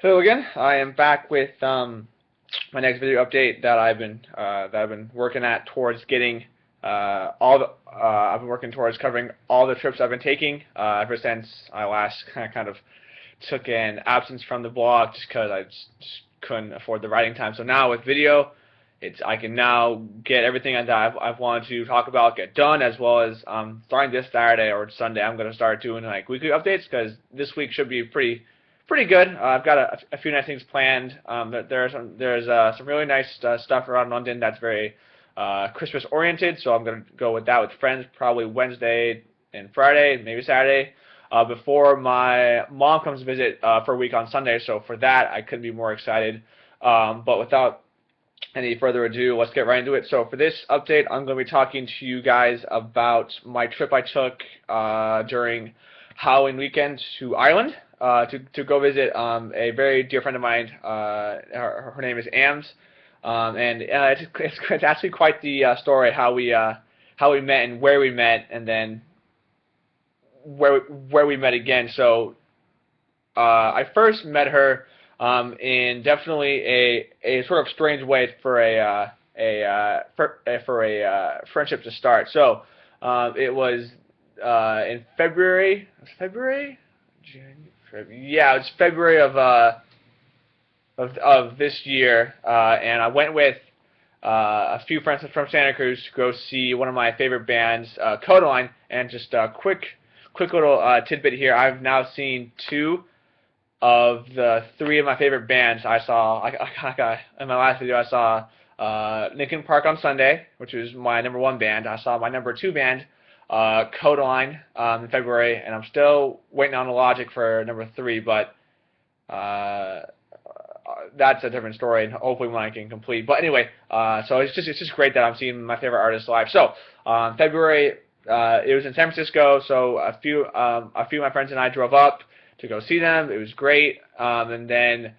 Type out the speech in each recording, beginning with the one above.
Hello again. I am back with my next video update that I've been working at towards getting I've been working towards covering all the trips I've been taking ever since I last kind of took an absence from the blog just because just couldn't afford the writing time. So now with video, I can now get everything that I've wanted to talk about get done, as well as starting this Saturday or Sunday I'm going to start doing like weekly updates because this week should be pretty good. I've got a few nice things planned. There's some really nice stuff around London that's very Christmas oriented, so I'm going to go with that with friends probably Wednesday and Friday, maybe Saturday, before my mom comes to visit for a week on Sunday. So for that, I couldn't be more excited. But without any further ado, let's get right into it. So for this update, I'm going to be talking to you guys about my trip I took during Halloween weekend to Ireland to go visit a very dear friend of mine. Her name is Ams, and it's actually quite the story how we met and where we met, and then where we met again. So I first met her in definitely a sort of strange way for a friendship to start. So it was in February. February? Yeah, it was February of this year, and I went with a few friends from Santa Cruz to go see one of my favorite bands, Codaline. And just a quick little tidbit here. I've now seen two of the three of my favorite bands. I saw in my last video I saw Linkin Park on Sunday, which was my #1 band. I saw my #2 band, Codaline, in February, and I'm still waiting on the Logic for #3, but that's a different story, and hopefully one I can complete. But anyway, so it's just great that I'm seeing my favorite artists live. So February, it was in San Francisco, so a few of my friends and I drove up to go see them. It was great. And then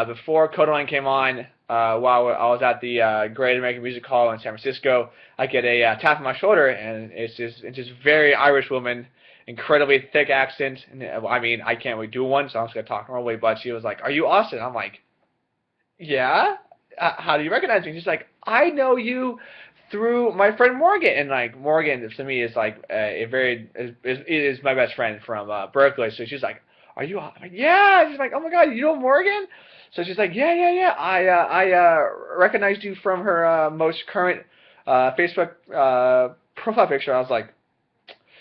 before Codaline came on, while I was at the Great American Music Hall in San Francisco, I get a tap on my shoulder, and it's just very Irish woman, incredibly thick accent. And, I mean, I can't really do one, so I'm just gonna talk normally. But she was like, "Are you Austin?" I'm like, "Yeah." How do you recognize me? She's like, "I know you through my friend Morgan." And like Morgan to me is like is my best friend from Berkeley. So she's like, "Are you?" I'm like, "Yeah." She's like, "Oh my God, you know Morgan?" So she's like, "Yeah. I recognized you from her most current Facebook profile picture." I was like,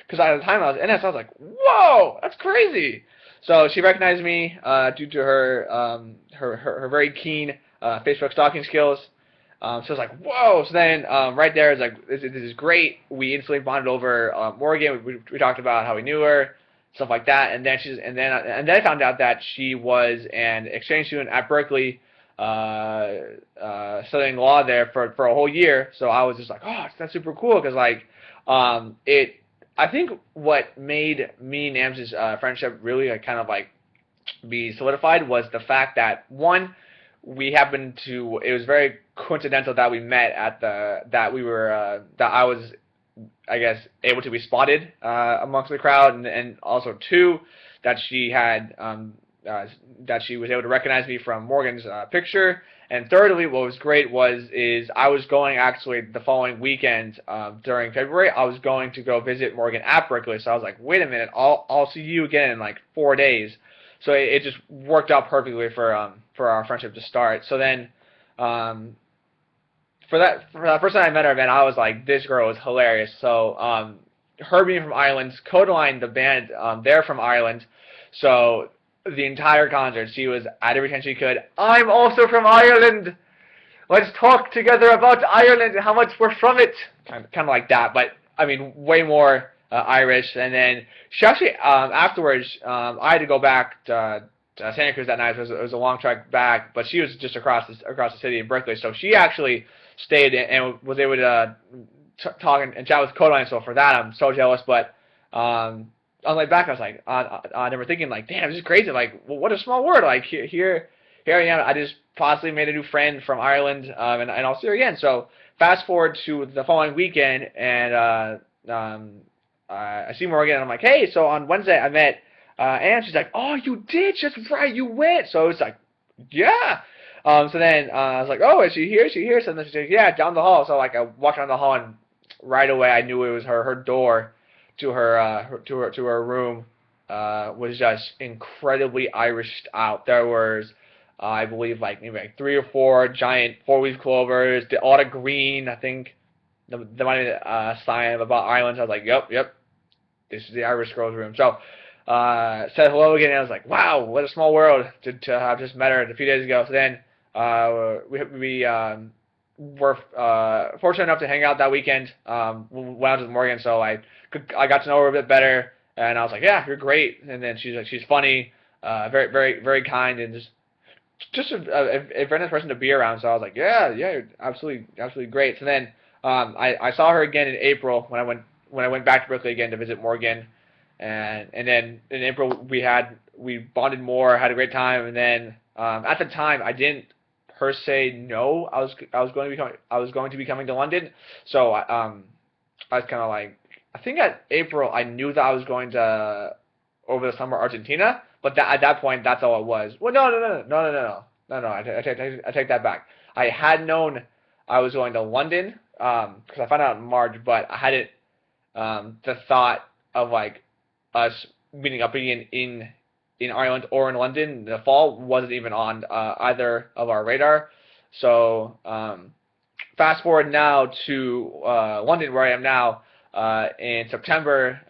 because at the time I was in it, so I was like, "Whoa, that's crazy." So she recognized me due to her very keen Facebook stalking skills. So I was like, "Whoa!" So then right there is like, this is great. We instantly bonded over Morgan. We talked about how we knew her, stuff like that. And then I found out that she was an exchange student at Berkeley, studying law there for a whole year. So I was just like, "Oh, that's super cool," because like I think what made me and Nams's friendship really kind of like be solidified was the fact that, one, it was very coincidental that we met at that I was, I guess, able to be spotted amongst the crowd, and also two, that she was able to recognize me from Morgan's picture. And thirdly, what was great is I was going, actually the following weekend during February, I was going to go visit Morgan at Berkeley. So I was like, wait a minute, I'll see you again in like 4 days. So it just worked out perfectly for our friendship to start. So then for the first time I met her, man, I was like, this girl is hilarious. So her being from Ireland, Codaline, the band, they're from Ireland. So the entire concert, she was at every chance she could, "I'm also from Ireland. Let's talk together about Ireland and how much we're from it." Kind of like that, but I mean, way more Irish. And then she actually, afterwards, I had to go back to Santa Cruz that night. It was a long trek back, but she was just across the city in Berkeley, so she actually stayed and was able to talk and chat with Codaline. So for that, I'm so jealous. But on the way back, I was like, I never thinking like, damn, this is crazy. Like, well, what a small world. Like here I am. I just possibly made a new friend from Ireland, and I'll see her again. So fast forward to the following weekend, and I see Morgan, and I'm like, hey. So on Wednesday, I met Anne. She's like, oh, you did? That's right, you went. So it was like, Yeah. So then I was like, oh, is she here? Is she here? So then she's like, yeah, down the hall. So like I walked down the hall and right away I knew it was her. Her door to her room was just incredibly Irished out. There was I believe like maybe like 3 or 4 giant 4-leaf clovers, a lot of green. I think the might sign about islands. I was like, yep, this is the Irish girl's room. So said hello again, and I was like, wow, what a small world to have just met her a few days ago. So then we were fortunate enough to hang out that weekend when I was with Morgan, so I got to know her a bit better, and I was like, yeah, you're great. And then she's like, she's funny, very kind, and just a very nice person to be around. So I was like, yeah, you're absolutely great. So then I saw her again in April when I went back to Berkeley again to visit Morgan, and then in April we bonded more, had a great time, and then at the time I didn't per se know I was going to be coming to London, so I was kind of like, I think at April I knew that I was going to over the summer Argentina, but at that point that's all it was. Well, no. I take that back. I had known I was going to London because I found out in March, but I hadn't the thought of like us meeting up again in Ireland or in London in the fall wasn't even on either of our radar. So fast forward now to London, where I am now. In September,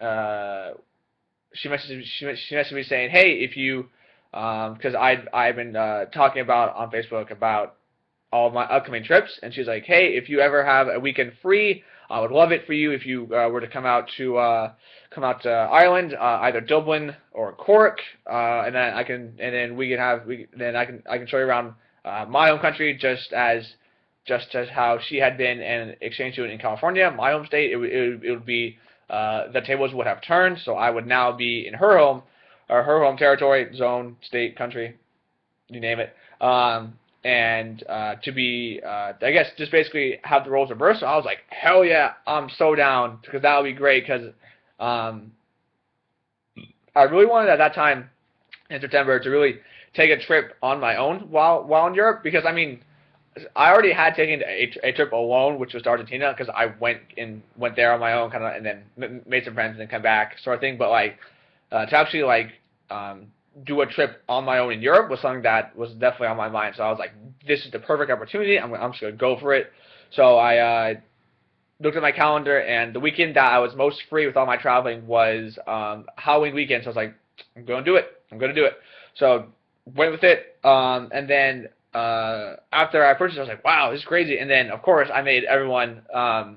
she messaged me saying, "Hey, if you," because I've been talking about on Facebook about all of my upcoming trips, and she's like, "Hey, if you ever have a weekend free, I would love it for you if you were to come out to Ireland, either Dublin or Cork, and then we can have then I can show you around my home country just as how she had been and exchange student in California, my home state. It would be the tables would have turned, so I would now be in her home, or her home territory, zone, state, country, you name it." And to be, I guess, just basically have the roles reversed. So I was like, hell yeah, I'm so down, because that would be great, because I really wanted at that time in September to really take a trip on my own while in Europe, because I mean, I already had taken a trip alone, which was to Argentina, because I went there on my own, kind of, and then made some friends and then come back, sort of thing. But like to actually like do a trip on my own in Europe was something that was definitely on my mind. So I was like, this is the perfect opportunity. I'm just gonna go for it. So I looked at my calendar, and the weekend that I was most free with all my traveling was Halloween weekend. So I was like, I'm gonna do it. I'm gonna do it. So went with it, and then after I purchased it, I was like, wow, this is crazy. And then, of course, I made everyone,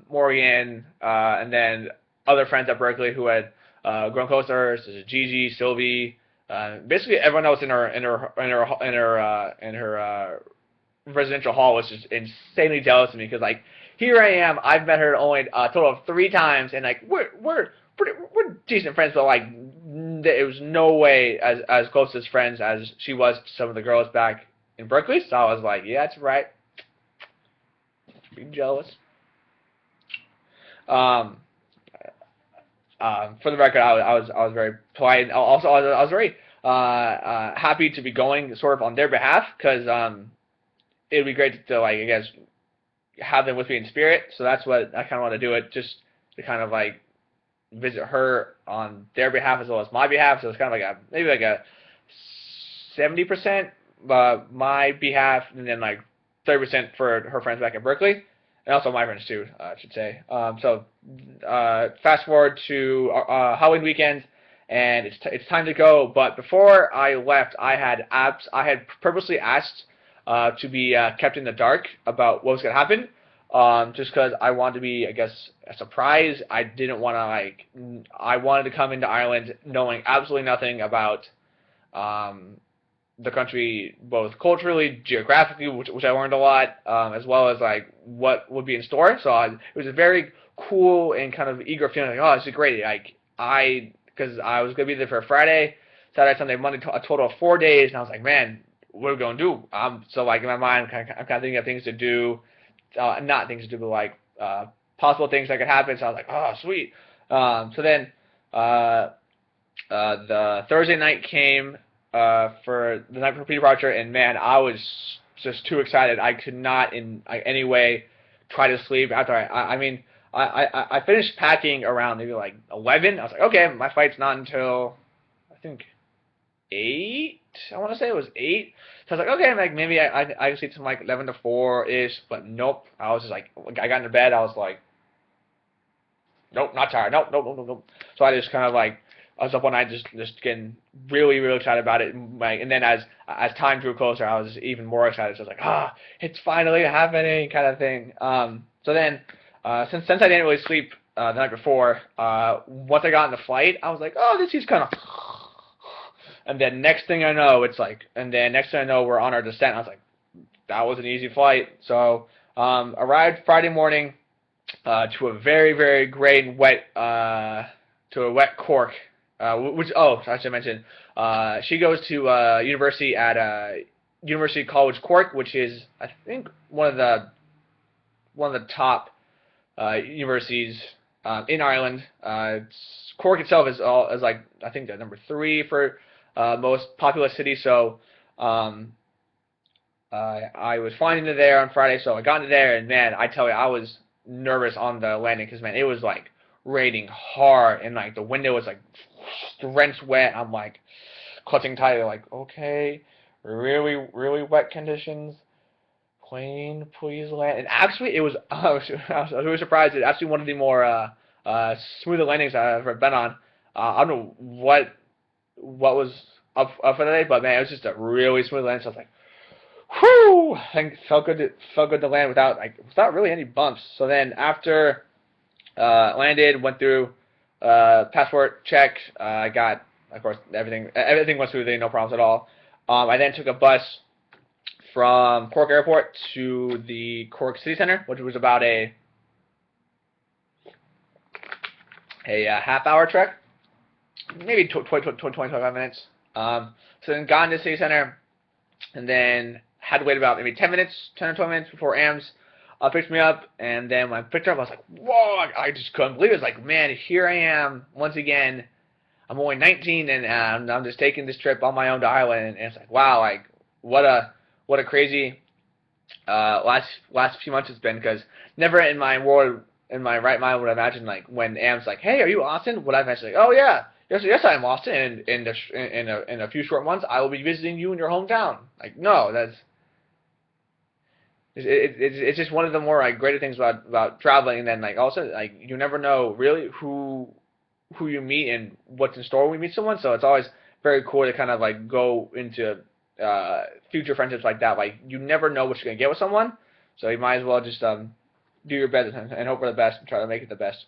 Morgan, and then other friends at Berkeley who had grown closer. So Gigi, Sylvie, basically everyone else in her residential hall was just insanely jealous of me, because like here I am, I've met her only a total of 3 times, and like we're decent friends, but like it was no way as close as friends as she was to some of the girls back in Berkeley. So I was like, yeah, that's right. Be jealous. Um, for the record, I was very polite. Also, I was very happy to be going sort of on their behalf, because it would be great to like, I guess, have them with me in spirit. So that's what I kind of want to do it, just to kind of like visit her on their behalf as well as my behalf. So it's kind of like maybe like a 70% my behalf, and then like 30% for her friends back in Berkeley, and also my friends too, I should say. So fast forward to Halloween weekend, and it's time to go. But before I left, I had purposely asked to be kept in the dark about what was gonna happen, just because I wanted to be, I guess, a surprise. I didn't want to I wanted to come into Ireland knowing absolutely nothing about the country, both culturally, geographically, which I learned a lot, as well as like what would be in store. So it was a very cool and kind of eager feeling, like, oh, this is great. Like because I was gonna be there for Friday, Saturday, Sunday, Monday, a total of 4 days, and I was like, man, what are we gonna do? So like in my mind, I'm kind of thinking of things to do, not things to do, but like possible things that could happen. So I was like, oh, sweet. So then the Thursday night came. for the night for pre-departure, and man, I was just too excited. I could not in any way try to sleep after I mean, I finished packing around maybe like 11. I was like, okay, my flight's not until I think 8. I want to say it was 8. So I was like, okay, like maybe I can sleep from like 11 to 4 ish, but nope. I was just like, I got into bed. I was like, nope, not tired. Nope, nope, nope, nope, nope. So I just kind of like, I was up one night just getting really, really excited about it. And then as time drew closer, I was even more excited. So I was like, it's finally happening, kind of thing. So then, since I didn't really sleep the night before, once I got on the flight, I was like, oh, this is kind of. And then next thing I know, we're on our descent. I was like, that was an easy flight. So arrived Friday morning to a very, very gray and wet Cork. I should mention, she goes to university at University College Cork, which is I think one of the top universities in Ireland. Cork itself is like I think the number 3 for most populous city. So I was flying into there on Friday, so I got into there, and man, I tell you, I was nervous on the landing because man, it was like raining hard, and like the window was like drenched wet. I'm like clutching tight, like okay, really, really wet conditions. Plane, please land. And actually, it was I was really surprised. It's actually one of the more smoother landings I've ever been on. I don't know what was up for the day, but man, it was just a really smooth landing. So I was like, whew! I felt good to land without really any bumps. So then after landed, went through passport check. I got, of course, everything went smoothly, no problems at all. I then took a bus from Cork Airport to the Cork City Center, which was about a half-hour trek, maybe 25 minutes. So then got into the City Center, and then had to wait about maybe 10 or 12 minutes before AMS picked me up. And then when I picked her up, I was like, whoa, I just couldn't believe it. It's like, man, here I am once again. I'm only 19, and I'm just taking this trip on my own to Ireland. And it's like, wow, like what a crazy last few months it's been, because never in my right mind would I imagine, like, when Am's like, hey, are you Austin? Would I imagine, like, oh yeah, yes I am Austin, and in a few short months I will be visiting you in your hometown. Like, no, it's just one of the more like greater things about traveling. And then like also like you never know really who you meet and what's in store when we meet someone. So it's always very cool to kind of like go into future friendships like that. Like you never know what you're gonna get with someone, so you might as well just do your best and hope for the best and try to make it the best.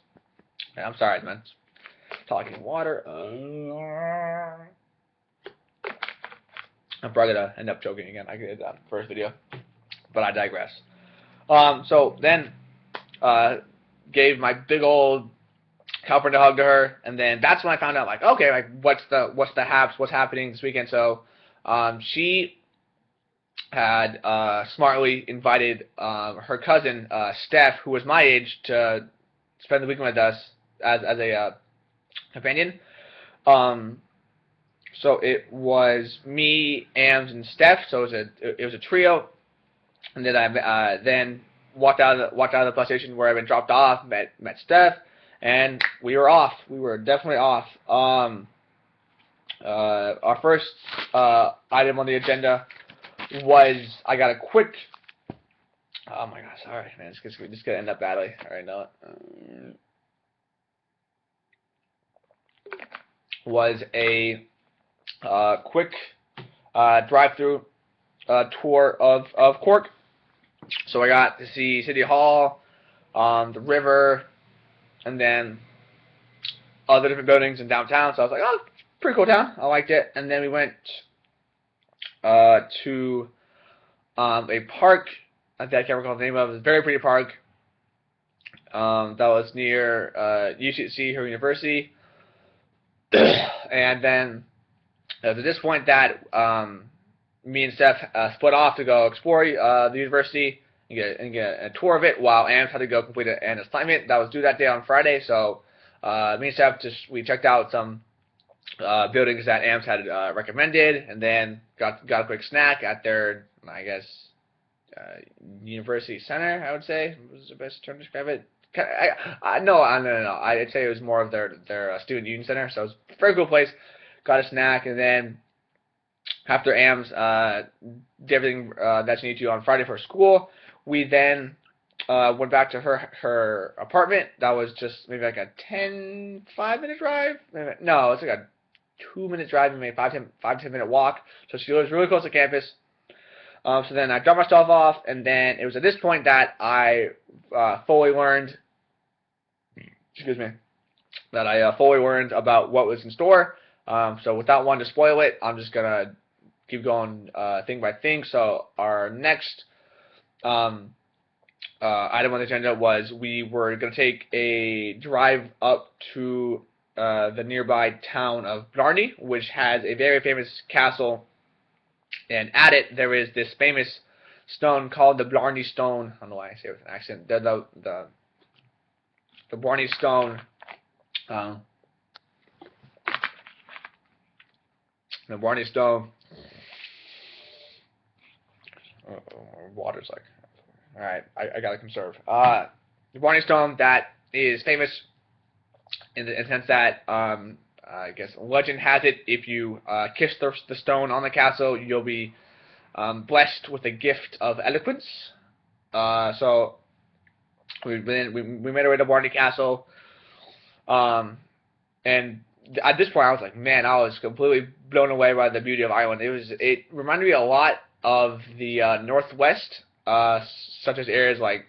And I'm sorry, man. Talking water. I'm probably gonna end up choking again. I did that first video, but I digress. So then gave my big old California hug to her, and then that's when I found out, like, okay, like what's happening this weekend. So she had smartly invited her cousin Steph, who was my age, to spend the weekend with us as a companion. So it was me, Ams, and Steph. So it was a trio. And then I then walked out of the bus station where I'd been dropped off, met Steph, and we were off. We were definitely off. Our first item on the agenda was I got a quick. Oh my gosh! Sorry, man. This is gonna end up badly. I already know it. Was a quick drive-through tour of Cork. So I got to see City Hall, the river, and then other different buildings in downtown. So I was like, oh, pretty cool town. I liked it. And then we went to a park that I can't recall the name of. It was a very pretty park that was near UCC, her university. And then it was at this point that me and Steph split off to go explore the university and get a tour of it, while Ams had to go complete an assignment that was due that day on Friday. So me and Steph we checked out some buildings that AMS had recommended, and then got a quick snack at their, I guess, uh, university center. I would say was the best term to describe it. No. I'd say it was more of their student union center. So it was a very cool place. Got a snack, and then after AMS did everything that she needed to on Friday for school, we then went back to her apartment. That was just maybe like a 5 minute drive. No, it's like a 2 minute drive and maybe 5 to 10 minute walk. So she was really close to campus. So then I dropped my stuff off, and then it was at this point that I fully learned, excuse me, that I fully learned about what was in store. So without wanting to spoil it, I'm just gonna keep going thing by thing. So our next item on the agenda was we were going to take a drive up to the nearby town of Blarney, which has a very famous castle, and at it there is this famous stone called the Blarney Stone. I don't know why I say it with an accent. The Blarney Stone. The Blarney Stone. Water's like. Alright, I gotta conserve. The Blarney Stone that is famous in the sense that, I guess legend has it, if you kiss the stone on the castle, you'll be blessed with a gift of eloquence. So we made our way to Blarney Castle, and at this point I was like, man, I was completely blown away by the beauty of Ireland. It reminded me a lot of the Northwest. Such as areas like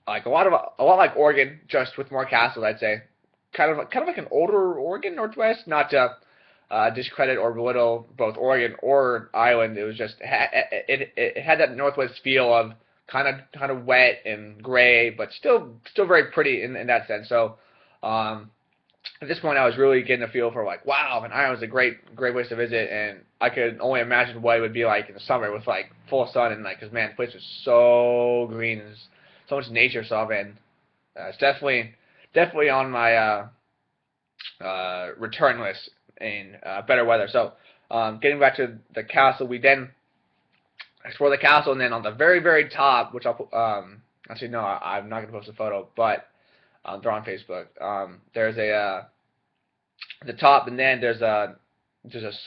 a lot like Oregon, just with more castles, I'd say. Kind of like an older Oregon Northwest. Not to discredit or belittle both Oregon or Ireland. It was just it had that Northwest feel of kind of wet and gray, but still very pretty in that sense. So at this point, I was really getting a feel for like, wow, and Ireland's a great place to visit, and I could only imagine what it would be like in the summer with like full sun and like, cause man, the place was so green, and there's so much nature. So man, it's definitely on my return list in better weather. So getting back to the castle, we then explored the castle, and then on the very top, which actually no, I'm not gonna post a photo, but they're on Facebook. There's the top, and then there's a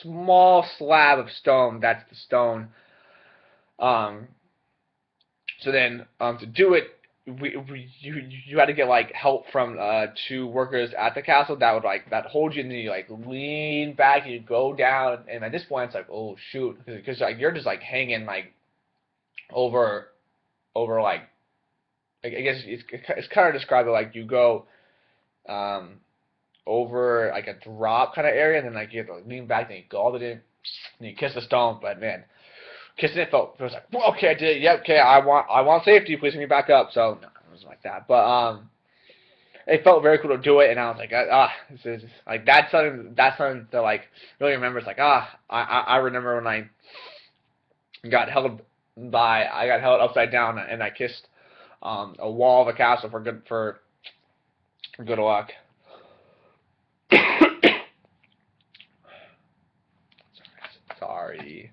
small slab of stone. That's the stone. So then to do it, you had to get like help from two workers at the castle that hold you, and then you like lean back and you go down. And at this point, it's like, oh shoot, because like you're just like hanging like over like, I guess it's kind of described like you go over like a drop kind of area, and then like you have to lean back and you go all the way in, and you kiss the stone. But man, kissing it felt like, well, okay, I did it. Yep, okay, I want safety. Please let me back up. So no, it wasn't like that. But it felt very cool to do it, and I was like, this is like that's something to like really remember. It's like I remember when I got held upside down, and I kissed a wall of a castle for good luck. Sorry.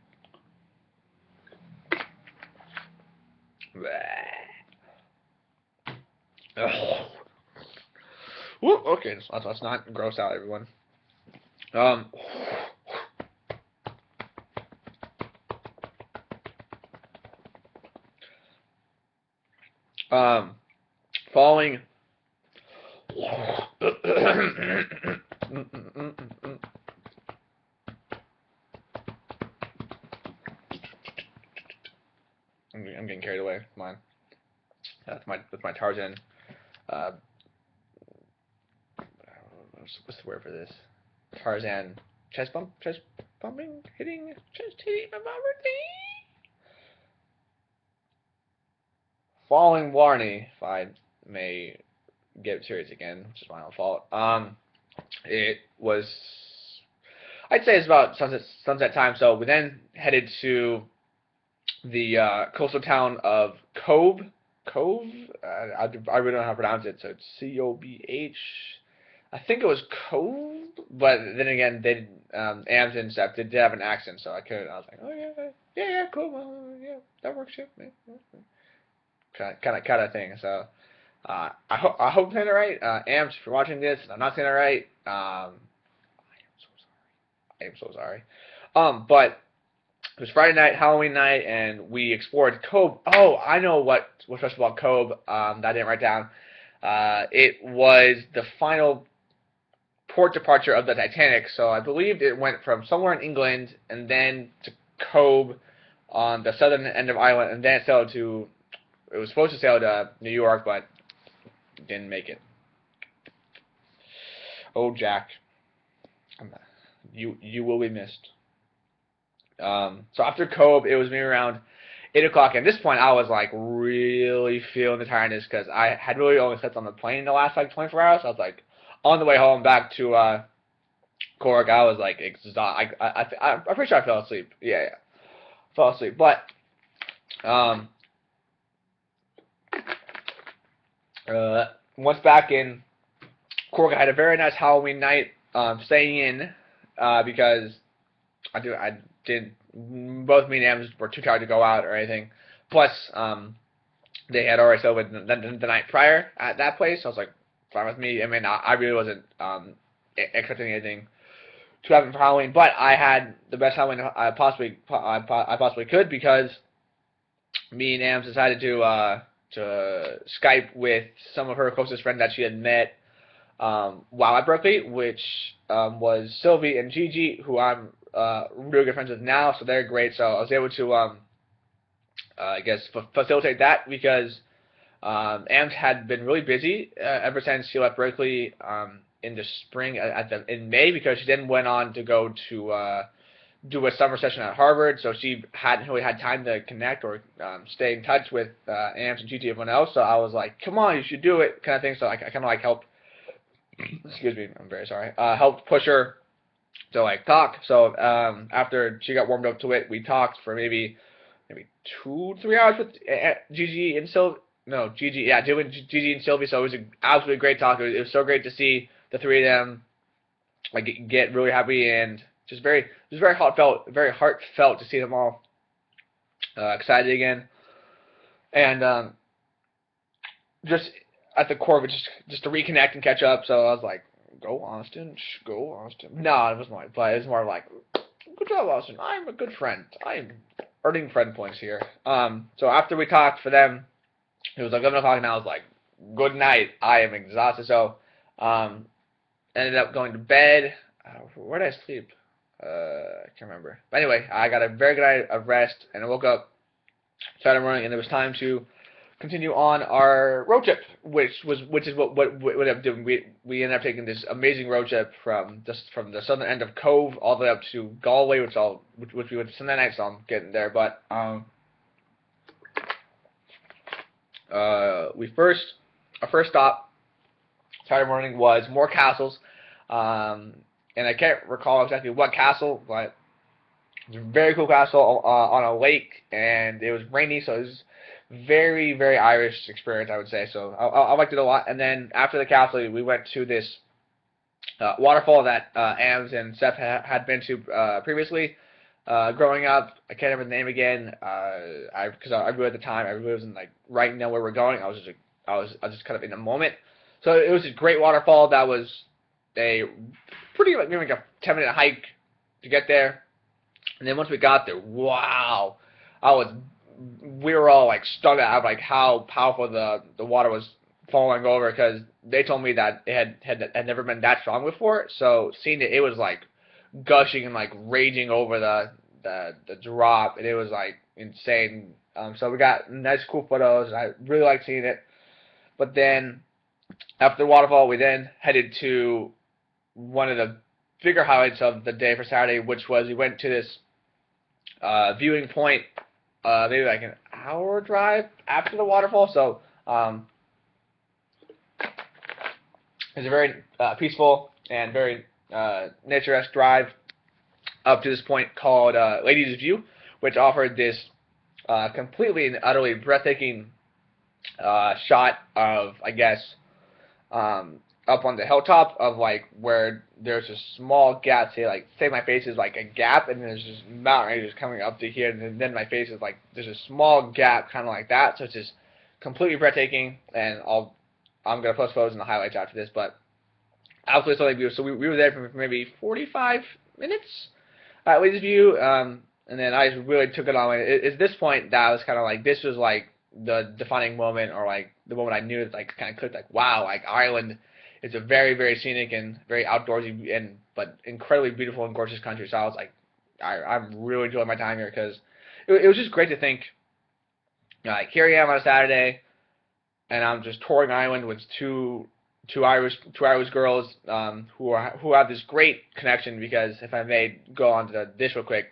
Woo, okay, let's not gross out everyone. Following I'm getting carried away. Come on. With my Tarzan. What's the word for this? Tarzan chest bumping, hitting my body. Following Blarney, if I may get serious again, which is my own fault. It was, I'd say it's about sunset time. So we then headed to the coastal town of Cobh. I really don't know how to pronounce it. So it's Cobh. I think it was cold, but then again, they Ams and stuff did have an accent, so I could. I was like, oh yeah, cool, well, yeah, that works, yeah, kind of thing. So I hope I'm saying it right. Ams, if you're watching this, and I'm not saying it right. I am so sorry. But it was Friday night, Halloween night, and we explored Cove. Oh, I know what's special about Cove. That I didn't write down. It was the final port departure of the Titanic, so I believe it went from somewhere in England and then to Cove on the southern end of Ireland, and then it sailed to. It was supposed to sail to New York, but didn't make it. Oh, Jack, you will be missed. So after Cove, it was maybe around 8 o'clock. At this point, I was like really feeling the tiredness because I had really only slept on the plane in the last like 24 hours. I was like on the way home back to Cork. I was like exhausted. I'm pretty sure I fell asleep. Yeah, fell asleep. But once back in Cork, I had a very nice Halloween night staying in because I did. Both me and Ams were too tired to go out or anything. Plus, they had already celebrated the night prior at that place. So I was like, fine with me. I mean, I really wasn't expecting anything to happen for Halloween, but I had the best Halloween I possibly could because me and Ams decided to Skype with some of her closest friends that she had met while at Berkeley, which was Sylvie and Gigi, who I'm really good friends with now, so they're great. So I was able to, I guess, facilitate that because Ams had been really busy ever since she left Berkeley in the spring, in May, because she then went on to go to do a summer session at Harvard, so she hadn't really had time to connect or stay in touch with Ams and Gigi and everyone else. So I was like, come on, you should do it, kind of thing. So I kind of like helped. Excuse me, I'm very sorry. Helped push her to like talk. So after she got warmed up to it, we talked for maybe 2-3 hours with Gigi and Sylvie. No, Gigi, yeah, Gigi and Sylvie. So it was an absolutely great talk. It was so great to see the three of them like get really happy and just very heartfelt to see them all excited again. And just at the core of it, just to reconnect and catch up. So I was like, go Austin, go Austin. No, it wasn't like play. It was more like, good job, Austin. I'm a good friend. I'm earning friend points here. So after we talked for them, it was like 11 o'clock, and I was like, good night. I am exhausted. So ended up going to bed. Where did I sleep? I can't remember. But anyway, I got a very good night of rest, and I woke up Saturday morning, and it was time to continue on our road trip, which is what we ended up doing. We ended up taking this amazing road trip from the southern end of Cove all the way up to Galway, which we went to Sunday night, so I'm getting there. But our first stop Saturday morning was more castles, and I can't recall exactly what castle, but it was a very cool castle on a lake, and it was rainy, so it was very, very Irish experience, I would say. So I liked it a lot. And then after the castle, we went to this waterfall that Ams and Seth had been to previously. Growing up, I can't remember the name again. Because I really at the time, I really wasn't like writing down where we're going. I was just kind of in the moment. So it was a great waterfall. That was a pretty maybe like a 10-minute hike to get there. And then once we got there, wow, we were all like stunned at like how powerful the water was falling over, because they told me that it had never been that strong before. So seeing it was like gushing and like raging over the drop, and it was like insane. So we got nice cool photos. I really liked seeing it. But then after the waterfall, we then headed to one of the bigger highlights of the day for Saturday, which was we went to this viewing point, maybe like an hour drive after the waterfall. So it was a very peaceful and very nature-esque drive up to this point called Ladies View, which offered this completely and utterly breathtaking shot of, I guess, up on the hilltop of like where there's a small gap. Say my face is like a gap, and there's this mountain range just coming up to here, and then my face is like there's a small gap, kind of like that. So it's just completely breathtaking. And I'm gonna post photos in the highlights after this, but absolutely stunning view. So we were there for maybe 45 minutes at Lady's View, and then I just really took it on. At this point, that was kind of like this was like the defining moment, or like the moment I knew it like kind of clicked. Like wow, like Ireland is a very very scenic and very outdoorsy and but incredibly beautiful and gorgeous country. So I was like, I'm really enjoying my time here because it was just great to think. Like here I am on a Saturday, and I'm just touring Ireland with two Irish girls who have this great connection. Because if I may go on to this real quick,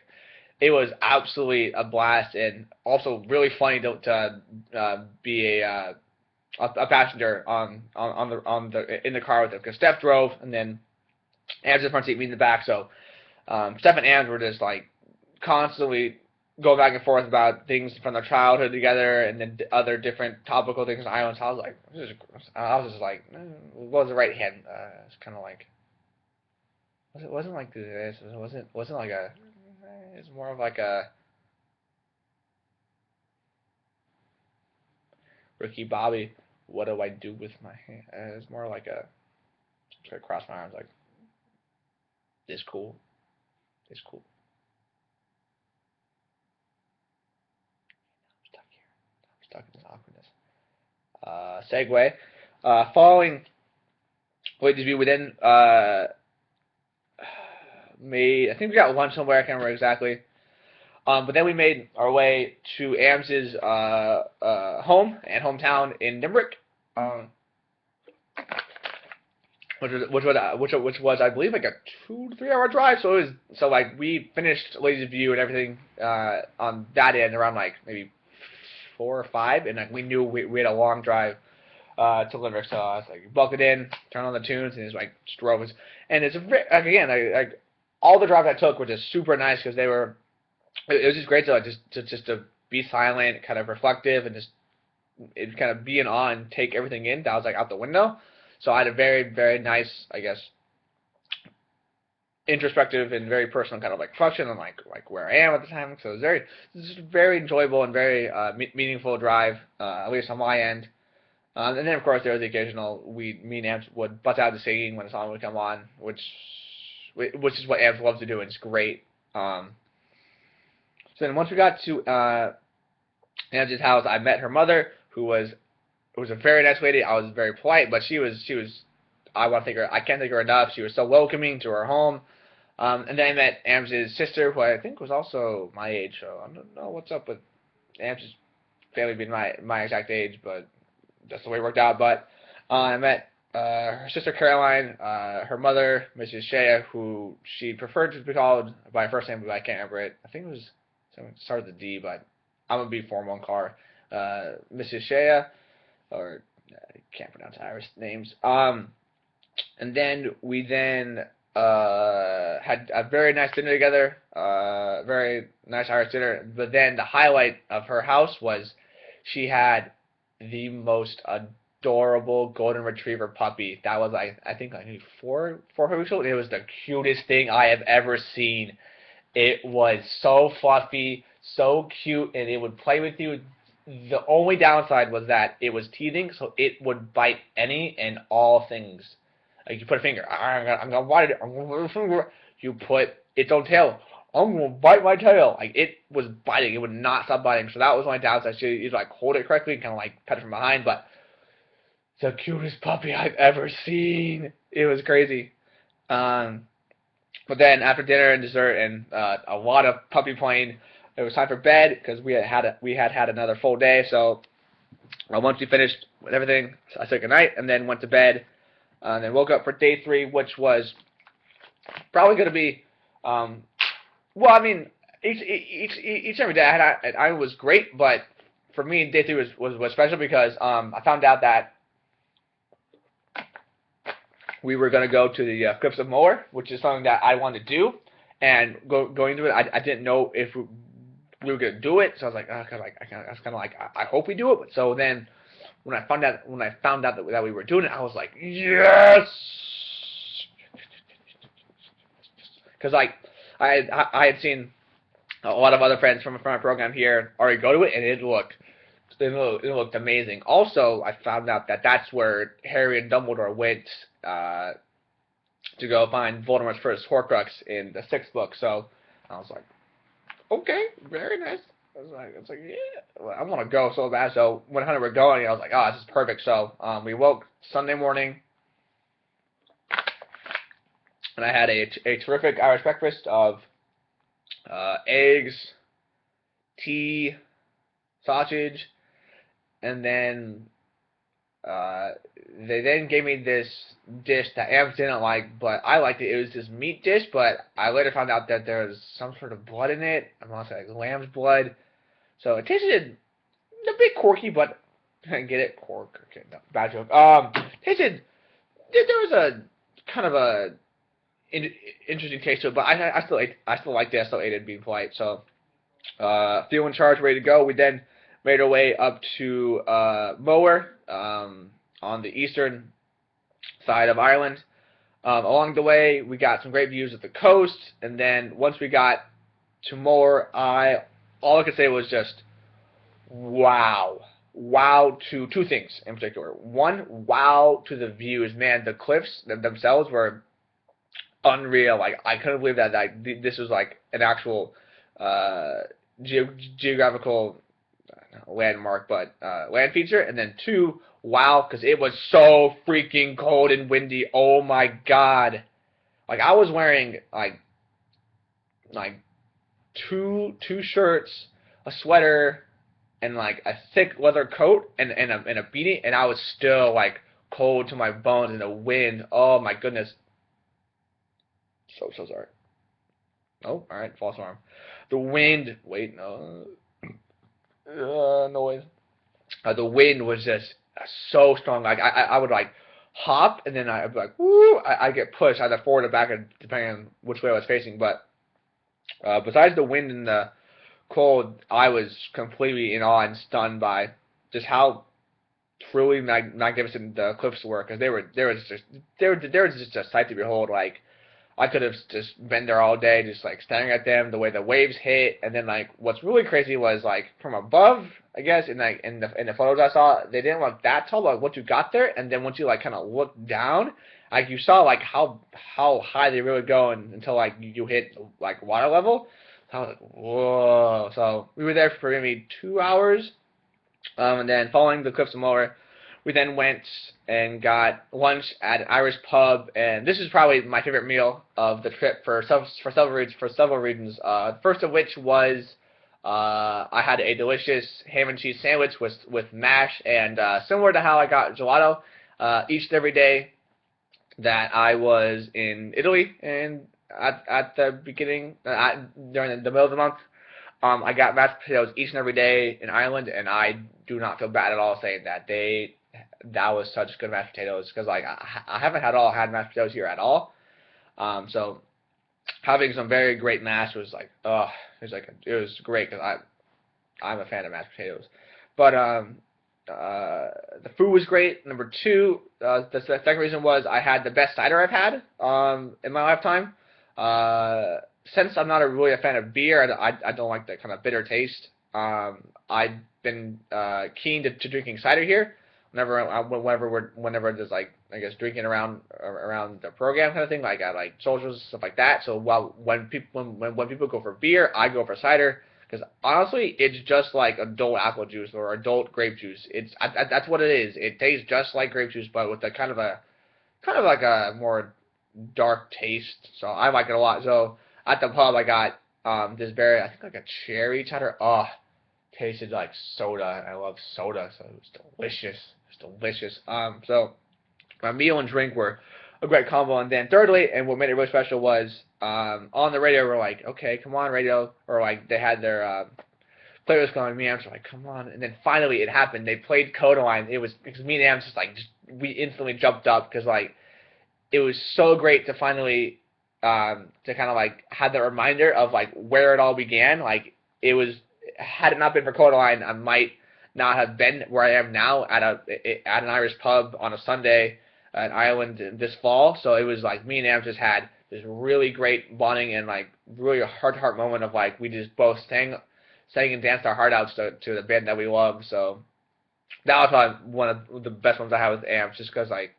it was absolutely a blast and also really funny to be a passenger in the car with them, because Steph drove and then Anne's in the front seat, me in the back. So Steph and Anne were just like constantly go back and forth about things from their childhood together, and then other different topical things in Ireland. So I was just like, what was the right hand? It's kind of like, it wasn't like this. It wasn't like a. It's more of like a Ricky Bobby. What do I do with my hand? It's more like a. I'm trying to cross my arms like. This cool. This cool. Stuck in this awkwardness. Segue. Following Lady's View, we then I think we got lunch somewhere, I can't remember exactly. But then we made our way to Ams's home and hometown in Limerick, which was I believe like a 2 to 3 hour drive. So like we finished Lady's View and everything on that end around like maybe 4 or 5, and like we knew we had a long drive to Limerick. So I was like, buckled in, turned on the tunes, and it's like just drove us. And it's again, all the drives I took were just super nice because they were. It was just great to to be silent, kind of reflective, and just kind of be in awe and take everything in. That was like out the window. So I had a very very nice, I guess, introspective and very personal kind of like reflection on like where I am at the time. So it was very enjoyable and very meaningful drive, at least on my end. And then of course there was the occasional me and Amps would bust out the singing when a song would come on, which is what Amps loves to do, and it's great. So then once we got to Amps' house, I met her mother, who was a very nice lady. I was very polite, but she was I can't thank her enough. She was so welcoming to her home. And then I met Amps' sister, who I think was also my age. So I don't know what's up with Amps' family being my exact age, but that's the way it worked out. But I met her sister Caroline, her mother Mrs. Shea, who she preferred to be called by her first name, but I can't remember it. I think it was something that started with a D, but I'm gonna be formal in car. Mrs. Shea, or I can't pronounce Irish names. And then we had a very nice dinner together, very nice Irish dinner. But then the highlight of her house was she had the most adorable golden retriever puppy. That was I think like maybe 4 weeks old. It was the cutest thing I have ever seen. It was so fluffy, so cute, and it would play with you. The only downside was that it was teething, so it would bite any and all things. Like you put a finger, I'm gonna bite it. I'm gonna put a finger. You put its own tail, I'm gonna bite my tail. Like it was biting, it would not stop biting. So that was my downside. So you like hold it correctly, and kind of like pet it from behind. But the cutest puppy I've ever seen. It was crazy. But then after dinner and dessert and a lot of puppy playing, it was time for bed because we had another full day. So once we finished with everything, I said goodnight and then went to bed. And then woke up for day 3, which was probably going to be, well, I mean, each every day I was great, but for me, day 3 was special because I found out that we were going to go to the Cliffs of Moher, which is something that I wanted to do, and going to it, I didn't know if we were going to do it, so I was like, I was kind of like, I hope we do it. So then when I found out that we were doing it, I was like, yes, because like I had seen a lot of other friends from my program here already go to it, and it looked amazing. Also, I found out that that's where Harry and Dumbledore went to go find Voldemort's first Horcrux in the 6th book. So I was like, okay, very nice. It's like, yeah, I want to go so bad. So when we were going, I was like, oh, this is perfect. So we woke Sunday morning, and I had a terrific Irish breakfast of eggs, tea, sausage, and then they then gave me this dish that Amps didn't like, but I liked it. It was this meat dish, but I later found out that there was some sort of blood in it. I'm not saying like lamb's blood. So it tasted a bit quirky, but I get it, cork. Okay, no, bad joke. Tasted there was a kind of a interesting taste to it, but I still liked it. I still ate it, being polite. So feeling charged, ready to go. We then made our way up to Moher on the eastern side of Ireland. Along the way, we got some great views of the coast, and then once we got to Moher, all I could say was just wow. Wow to two things in particular. One, wow to the views. Man, the cliffs themselves were unreal. Like, I couldn't believe that this was like an actual geographical landmark, but land feature. And then two, wow, because it was so freaking cold and windy. Oh my god! Like, I was wearing like two shirts, a sweater, and like a thick leather coat and a beanie, and I was still like cold to my bones in the wind. Oh my goodness. So sorry. Oh, alright, false alarm. The wind, wait, no. Noise. The wind was just so strong. Like, I would like hop, and then I'd be like, woo, I get pushed either forward or back, depending on which way I was facing. But besides the wind and the cold, I was completely in awe and stunned by just how truly magnificent the cliffs were, because they were just a sight to behold. Like, I could have just been there all day, just like staring at them, the way the waves hit, and then like what's really crazy was like from above, I guess, in the photos I saw, they didn't look that tall, but like, once you got there, and then once you like kind of looked down, like you saw like how high they really go until like you hit like water level. So I was like, whoa. So we were there for maybe 2 hours, and then following the cliffs of Moher, we then went and got lunch at an Irish pub, and this is probably my favorite meal of the trip for several reasons. First of which was I had a delicious ham and cheese sandwich with mash, and similar to how I got gelato each and every day that I was in Italy and at the beginning during the middle of the month. I got mashed potatoes each and every day in Ireland, and I do not feel bad at all saying that that was such good mashed potatoes, because like I haven't had mashed potatoes here at all. So having some very great mash was like, it was great, because I'm a fan of mashed potatoes. But the food was great. Number two, the second reason was I had the best cider I've had in my lifetime. Since I'm not really a fan of beer, I don't like that kind of bitter taste. I've been keen to drinking cider here. Whenever there's like, I guess, drinking around the program kind of thing, like at like socials, stuff like that. So when people go for beer, I go for cider, because honestly, it's just like adult apple juice or adult grape juice. That's what it is. It tastes just like grape juice, but with a kind of like a more dark taste. So I like it a lot. So at the pub, I got this berry, I think like a cherry cheddar. Oh, tasted like soda, and I love soda, so it was delicious. It was delicious. So my meal and drink were a great combo. And then thirdly, and what made it really special was on the radio, we're like, okay, come on, radio, or like they had their playlist going. Me and Amps were like, come on. And then finally it happened. They played Codaline. It was, because me and Amps we instantly jumped up, because like it was so great to finally to kind of like have the reminder of like where it all began. Like, it was, had it not been for Codaline, I might not have been where I am now at an Irish pub on a Sunday at Ireland this fall. So it was like me and Am just had this really great bonding and like really a heart-to-heart moment of like we just both sang and danced our heart out to the band that we love. So that was probably one of the best ones I had with Amps, just because like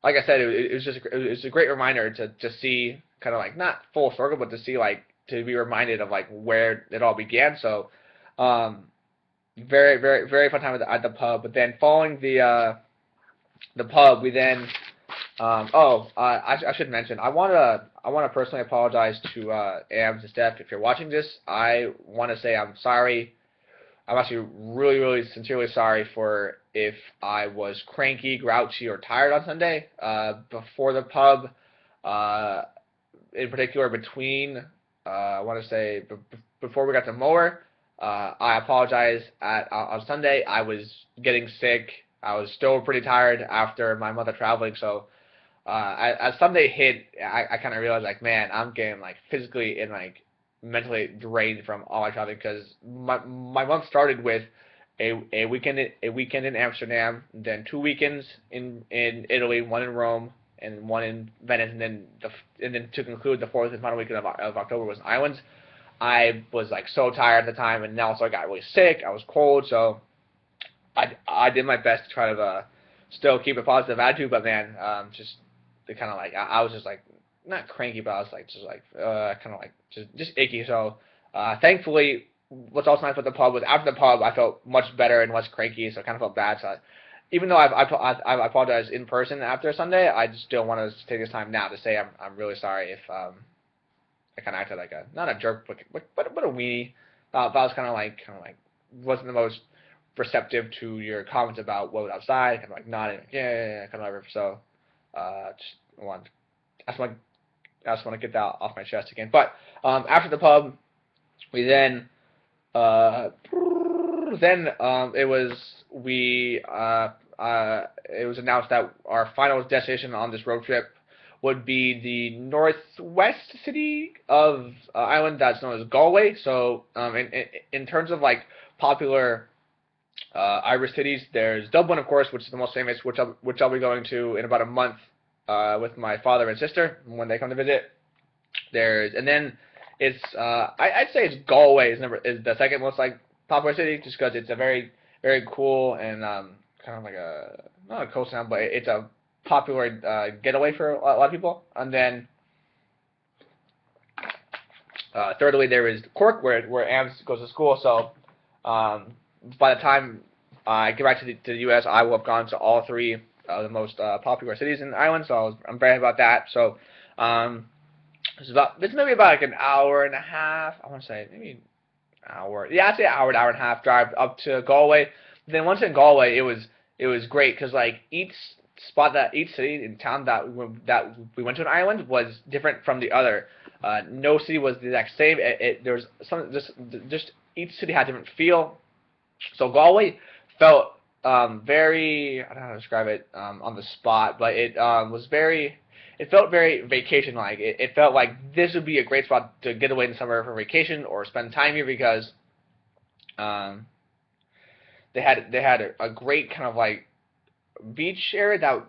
I said, it was just it was a great reminder to see kind of like not full circle, but to see like to be reminded of like where it all began. So very very very fun time at the pub. But then following the pub, we then I should mention I want to personally apologize to Ams and Steph. If you're watching this, I want to say I'm sorry. I'm actually really, really sincerely sorry for if I was cranky, grouchy, or tired on Sunday before the pub. In particular, between I want to say before we got to Mower, I apologize. On Sunday, I was getting sick. I was still pretty tired after my month of traveling, so as Sunday hit, I kind of realized like, man, I'm getting like physically and like mentally drained from all my traveling because my month started with a weekend in Amsterdam, then 2 weekends in Italy, one in Rome and one in Venice, and then to conclude the fourth and final weekend of October was Islands. I was like so tired at the time, and now so I got really sick. I was cold, so I did my best to try to still keep a positive attitude, but man, just kind of like I was just like not cranky, but I was like just like kind of like just icky. So thankfully, what's also nice with the pub was after the pub, I felt much better and less cranky, so I kind of felt bad. So even though I apologized in person after Sunday, I just still want to take this time now to say I'm really sorry if I kind of acted like a not a jerk, but a weenie. That was kind of like wasn't the most receptive to your comments about what was outside, kind of like nodding, like, yeah, kind of whatever. So I just want to get that off my chest again. But after the pub, we then it was announced that our final destination on this road trip would be the northwest city of Ireland that's known as Galway. So in terms of like popular Irish cities, there's Dublin, of course, which is the most famous, which I'll be going to in about a month with my father and sister when they come to visit. And then it's I'd say it's Galway is the second most like popular city, just because it's a very very cool and kind of like not a coast town, but it's a popular getaway for a lot of people. And then thirdly, there is Cork, where Ams goes to school. So by the time I get back to the U.S., I will have gone to all three of the most popular cities in Ireland. So I'm very happy about that. So it's maybe about like an hour and a half. I want to say maybe an hour. Yeah, I'd say an hour and a half drive up to Galway. But then once in Galway, it was great because like each city in town that we went to in Ireland was different from the other. No city was the exact same. There was some just each city had a different feel. So Galway felt very, I don't know how to describe it on the spot, but it felt very vacation-like. It felt like this would be a great spot to get away in the summer for vacation or spend time here because they had a great kind of like beach area that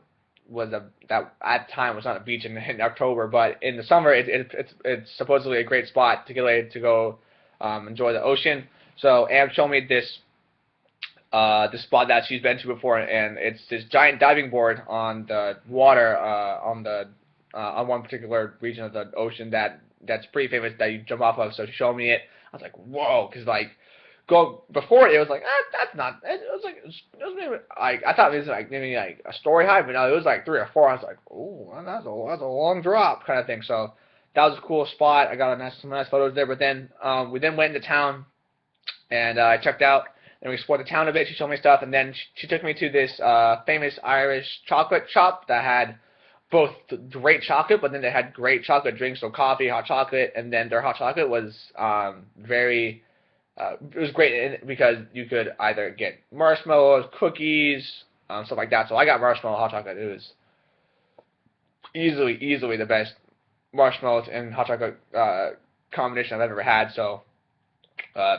at the time was not a beach in October, but in the summer it's supposedly a great spot to get away to go enjoy the ocean. So Am showed me this spot that she's been to before, and it's this giant diving board on the water on one particular region of the ocean that's pretty famous that you jump off of. So she showed me it. I was like, whoa, because like before it was like that's not. It was maybe like I thought it was like maybe like a story high, but no, it was like 3 or 4. I was like, oh, that's a long drop kind of thing. So that was a cool spot. I got some nice photos there. But then we then went into town and I checked out. And we explored the town a bit. She showed me stuff, and then she took me to this famous Irish chocolate shop that had both great chocolate, but then they had great chocolate drinks, so coffee, hot chocolate, and then their hot chocolate was very. It was great because you could either get marshmallows, cookies, stuff like that. So I got marshmallow hot chocolate. It was easily the best marshmallows and hot chocolate combination I've ever had. So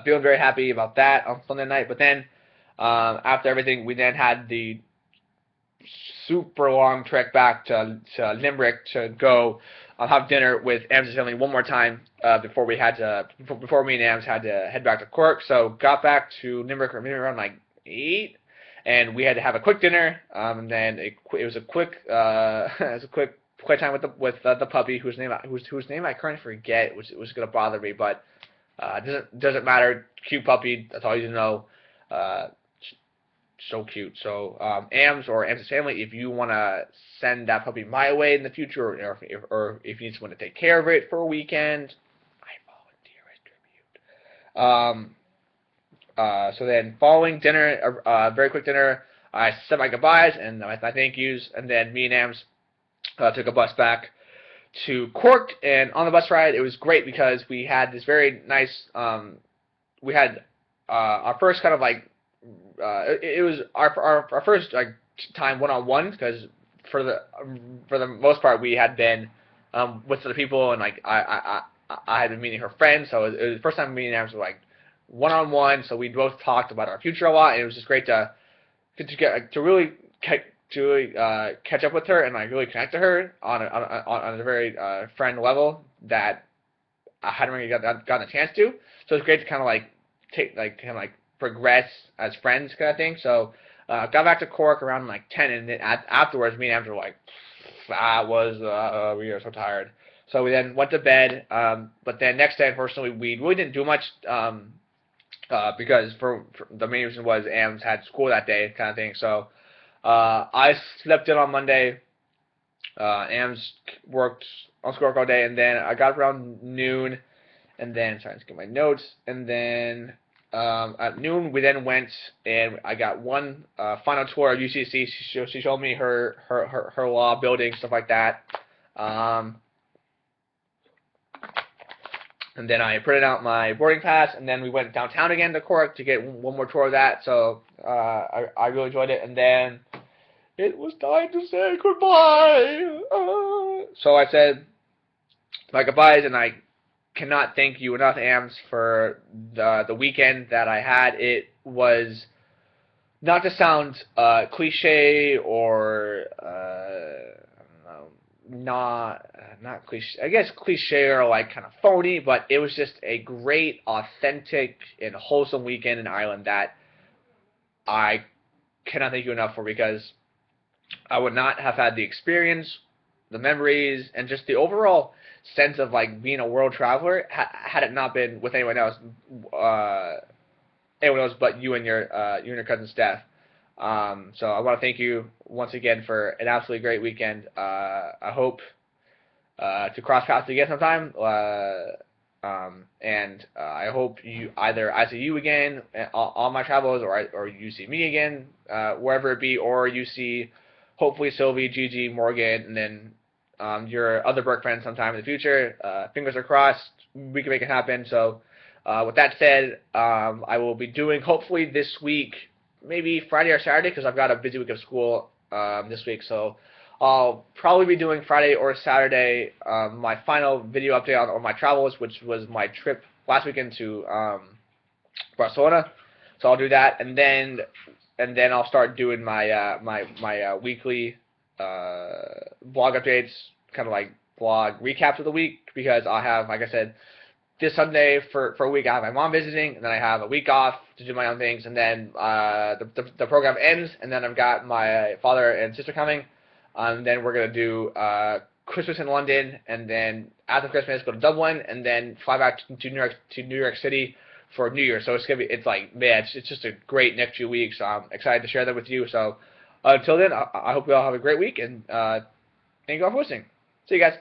feeling very happy about that on Sunday night. But then After everything, we then had the super long trek back to Limerick to go have dinner with Am's family one more time before me and Ams had to head back to Cork. So got back to Limerick maybe around like 8, and we had to have a quick dinner. And then it was a quick playtime with the puppy whose name I currently forget, which was gonna bother me, but doesn't matter. Cute puppy. That's all you need to know. So cute. So Ams or Ams' family, if you want to send that puppy my way in the future, or if you need someone to take care of it for a weekend, I volunteer as tribute. So then following dinner, very quick dinner, I said my goodbyes and my thank yous, and then me and Ams took a bus back to Cork, and on the bus ride, it was great because we had this very nice, we had our first kind of like, it was our first like time one-on-one, because for the most part we had been with other people, and like I had been meeting her friends, so it was the first time meeting them was like one-on-one. So we both talked about our future a lot, and it was just great to really catch up with her and like really connect to her on a very friend level that I hadn't really gotten a chance to. So it's great to kind of like progress as friends kind of thing. So got back to Cork around like 10, and then afterwards me and Em were like, we are so tired. So we then went to bed, but then next day, unfortunately, we really didn't do much because for the main reason was Ems had school that day kind of thing. So I slept in on Monday. Ems worked on school all day, and then I got up around noon, and then, sorry, let's get my notes, and then at noon, we then went and I got one final tour of UCC. She showed me her law building, stuff like that. And then I printed out my boarding pass, and then we went downtown again to Cork to get one more tour of that. So I really enjoyed it. And then it was time to say goodbye. So I said my goodbyes, and I cannot thank you enough, Ams, for the weekend that I had. It was, not to sound cliche or I don't know, not cliche, I guess cliche or like kind of phony, but it was just a great, authentic, and wholesome weekend in Ireland that I cannot thank you enough for, because I would not have had the experience, the memories, and just the overall sense of like being a world traveler had it not been with anyone else but you and your cousin Steph. So I want to thank you once again for an absolutely great weekend. I hope to cross paths again sometime, and I hope I see you again on my travels, or you see me again wherever it be, or you see hopefully Sylvie, Gigi, Morgan, and then your other Burke friends sometime in the future. Fingers are crossed, we can make it happen. So with that said, I will be doing hopefully this week, maybe Friday or Saturday, because I've got a busy week of school this week. So I'll probably be doing Friday or Saturday my final video update on my travels, which was my trip last weekend to Barcelona. So I'll do that, and then I'll start doing my my weekly blog updates, kind of like blog recaps of the week, because I'll have, like I said, this Sunday for a week I have my mom visiting, and then I have a week off to do my own things, and then the program ends, and then I've got my father and sister coming, and then we're gonna do Christmas in London, and then after Christmas go to Dublin, and then fly back to New York City for New Year. So it's like, man, it's just a great next few weeks. So I'm excited to share that with you. So until then, I hope you all have a great week, and thank you all for listening. See you guys.